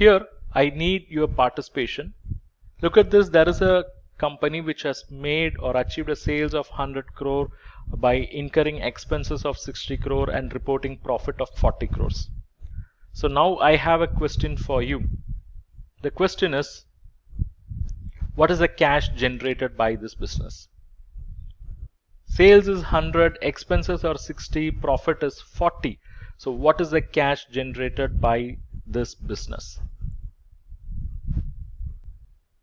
here I need your participation. Look at this. There is a company which has made or achieved a sales of 100 crore by incurring expenses of 60 crore and reporting profit of 40 crores. So now I have a question for you. The question is, what is the cash generated by this business? Sales is 100, expenses are 60, profit is 40. So what is the cash generated by this business?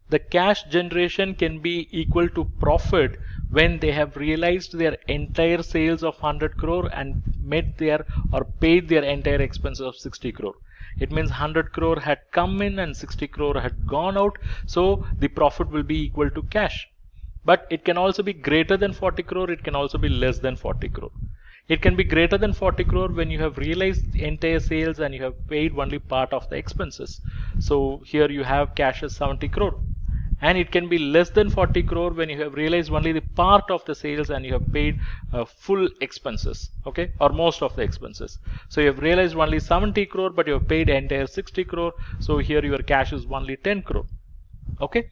The cash generation can be equal to profit when they have realized their entire sales of 100 crore and met their or paid their entire expenses of 60 crore. It means 100 crore had come in and 60 crore had gone out. So the profit will be equal to cash. But it can also be greater than 40 crore. It can also be less than 40 crore. It can be greater than 40 crore when you have realized the entire sales and you have paid only part of the expenses. So here you have cash as 70 crore. And it can be less than 40 crore when you have realized only the part of the sales and you have paid full expenses, okay, or most of the expenses. So you have realized only 70 crore but you have paid entire 60 crore. So here your cash is only 10 crore, okay.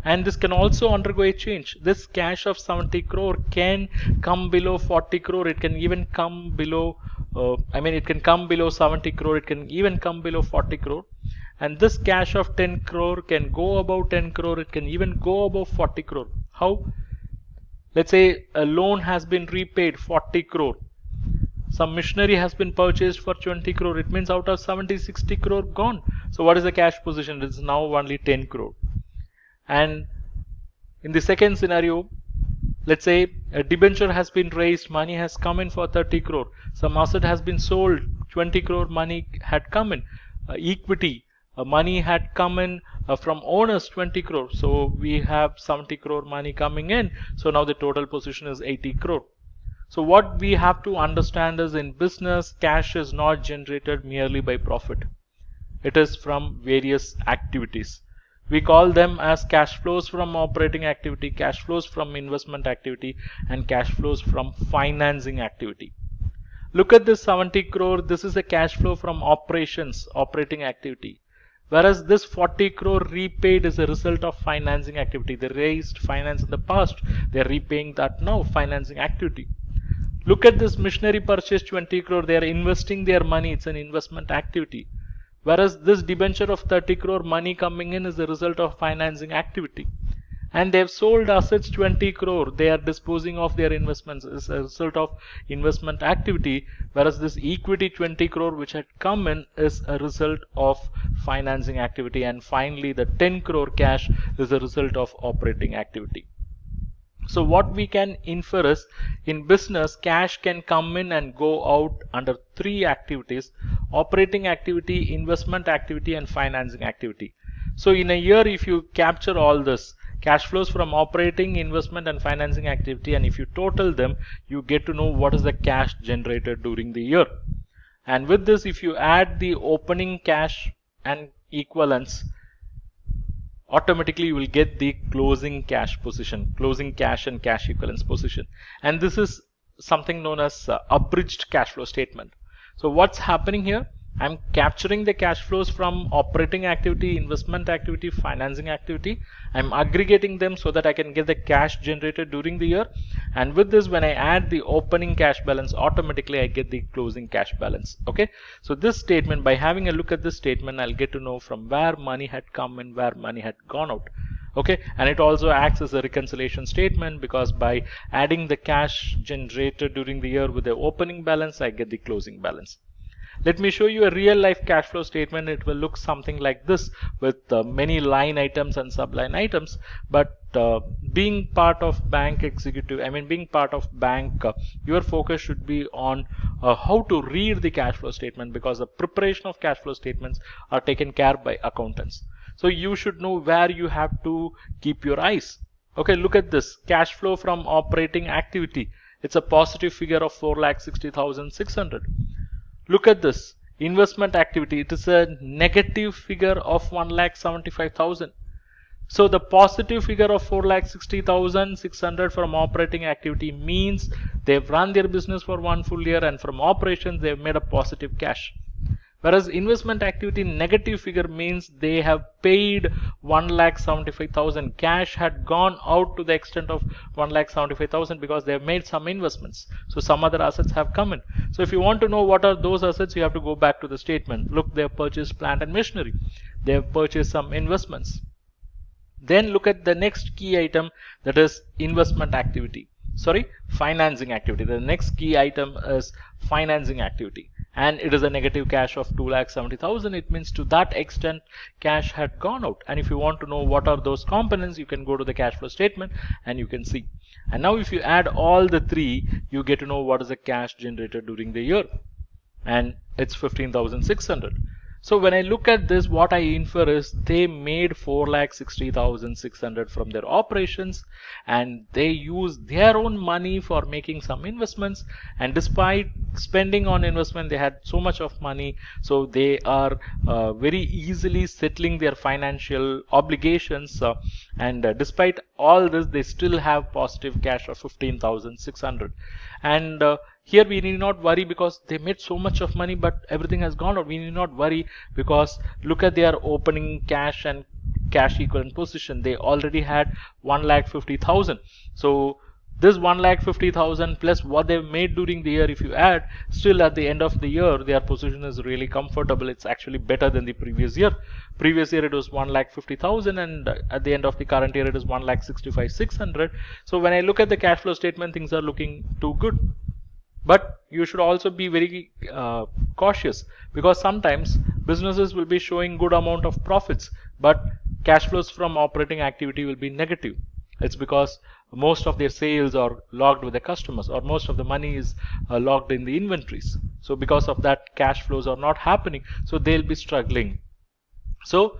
And this can also undergo a change. This cash of 70 crore can come below 40 crore. It can even come below, it can come below 70 crore. It can even come below 40 crore. And this cash of 10 crore can go above 10 crore. It can even go above 40 crore. How? Let's say a loan has been repaid 40 crore. Some machinery has been purchased for 20 crore. It means out of 70, 60 crore gone. So what is the cash position? It is now only 10 crore. And in the second scenario, let's say a debenture has been raised, money has come in for 30 crore. Some asset has been sold, 20 crore money had come in. Equity, money had come in from owners, 20 crore. So we have 70 crore money coming in. So now the total position is 80 crore. So what we have to understand is, in business, cash is not generated merely by profit. It is from various activities. We call them as cash flows from operating activity, cash flows from investment activity, and cash flows from financing activity. Look at this 70 crore. This is a cash flow from operations, operating activity. Whereas this 40 crore repaid is a result of financing activity. They raised finance in the past. They are repaying that now, financing activity. Look at this machinery purchase 20 crore. They are investing their money. It's an investment activity. Whereas this debenture of 30 crore money coming in is the result of financing activity. And they have sold assets 20 crore. They are disposing of their investments as a result of investment activity. Whereas this equity 20 crore which had come in is a result of financing activity. And finally the 10 crore cash is a result of operating activity. So what we can infer is, in business, cash can come in and go out under three activities: operating activity, investment activity, and financing activity. So in a year, if you capture all this, cash flows from operating, investment, and financing activity, and if you total them, you get to know what is the cash generated during the year. And with this, if you add the opening cash and equivalents, automatically you will get the closing cash position, closing cash and cash equivalents position. And this is something known as abridged cash flow statement. So what's happening here? I'm capturing the cash flows from operating activity, investment activity, financing activity. I'm aggregating them so that I can get the cash generated during the year. And with this, when I add the opening cash balance, automatically I get the closing cash balance. Okay. So this statement, by having a look at this statement, I'll get to know from where money had come in, where money had gone out. Okay. And it also acts as a reconciliation statement, because by adding the cash generated during the year with the opening balance, I get the closing balance. Let me show you a real life cash flow statement. It will look something like this, with many line items and subline items. But being part of bank executive, being part of bank, your focus should be on how to read the cash flow statement, because the preparation of cash flow statements are taken care by accountants. So you should know where you have to keep your eyes. Okay, look at this cash flow from operating activity. It's a positive figure of 4,60,600. Look at this investment activity. It is a negative figure of 1,75,000. So the positive figure of 4,60,600 from operating activity means they've run their business for one full year, and from operations they've made a positive cash. Whereas investment activity negative figure means they have paid 1,75,000. Cash had gone out to the extent of 1,75,000 because they have made some investments. So some other assets have come in. So if you want to know what are those assets, you have to go back to the statement. Look, they have purchased plant and machinery. They have purchased some investments. Then look at the next key item, that is investment activity. Sorry, financing activity. The next key item is financing activity, and it is a negative cash of 2,70,000. It means to that extent cash had gone out. And if you want to know what are those components, you can go to the cash flow statement and you can see. And now if you add all the three, you get to know what is the cash generated during the year, and it's 15,600. So when I look at this, what I infer is they made 4,60,600 from their operations, and they use their own money for making some investments, and despite spending on investment they had so much of money, so they are very easily settling their financial obligations, and despite all this they still have positive cash of 15,600. And here we need not worry because they made so much of money, but everything has gone out. We need not worry because look at their opening cash and cash equivalent position. They already had 1,50,000. So this 1,50,000 plus what they've made during the year, if you add, still at the end of the year their position is really comfortable. It's actually better than the previous year. Previous year it was 1,50,000, and at the end of the current year it is 1,65,600. So when I look at the cash flow statement, things are looking too good. But you should also be very cautious, because sometimes businesses will be showing good amount of profits, but cash flows from operating activity will be negative. It's because most of their sales are logged with the customers, or most of the money is logged in the inventories. So because of that, cash flows are not happening, so they'll be struggling. So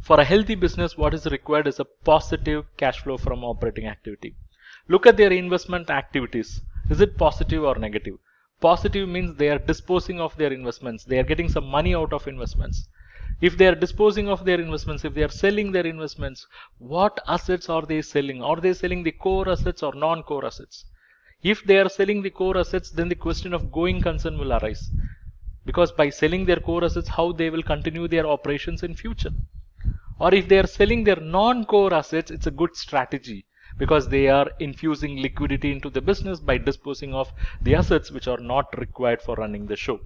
for a healthy business, what is required is a positive cash flow from operating activity. Look at their investment activities. Is it positive or negative? Positive means they are disposing of their investments. They are getting some money out of investments. If they are disposing of their investments, if they are selling their investments, what assets are they selling? Are they selling the core assets or non-core assets? If they are selling the core assets, then the question of going concern will arise. Because by selling their core assets, how they will continue their operations in future? Or if they are selling their non-core assets, it's a good strategy, because they are infusing liquidity into the business by disposing of the assets which are not required for running the show.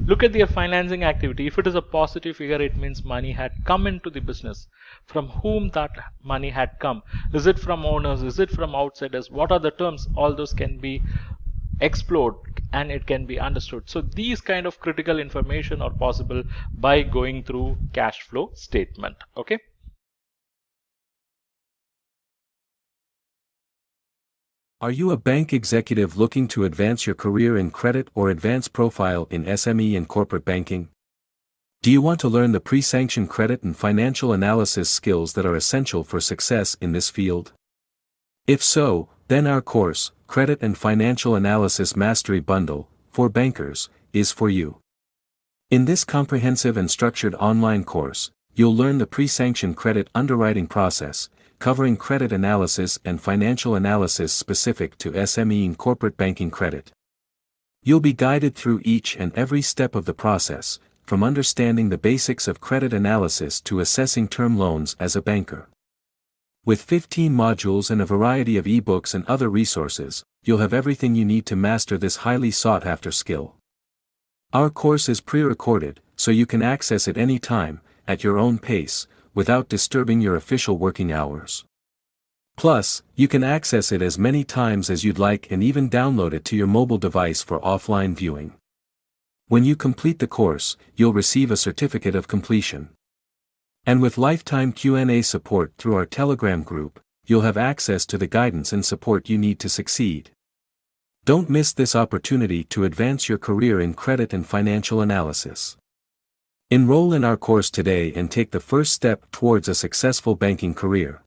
Look at their financing activity. If it is a positive figure, it means money had come into the business. From whom that money had come? Is it from owners? Is it from outsiders? What are the terms? All those can be explored and it can be understood. So these kind of critical information are possible by going through cash flow statement. Okay. Are you a bank executive looking to advance your career in credit or advance profile in SME and corporate banking? Do you want to learn the pre-sanctioned credit and financial analysis skills that are essential for success in this field? If so, then our course, Credit and Financial Analysis Mastery Bundle, for bankers, is for you. In this comprehensive and structured online course, you'll learn the pre-sanctioned credit underwriting process, covering credit analysis and financial analysis specific to SME and corporate banking credit. You'll be guided through each and every step of the process, from understanding the basics of credit analysis to assessing term loans as a banker. With 15 modules and a variety of ebooks and other resources, you'll have everything you need to master this highly sought-after skill. Our course is pre-recorded, so you can access it any time, at your own pace, without disturbing your official working hours. Plus, you can access it as many times as you'd like and even download it to your mobile device for offline viewing. When you complete the course, you'll receive a certificate of completion. And with lifetime Q&A support through our Telegram group, you'll have access to the guidance and support you need to succeed. Don't miss this opportunity to advance your career in credit and financial analysis. Enroll in our course today and take the first step towards a successful banking career.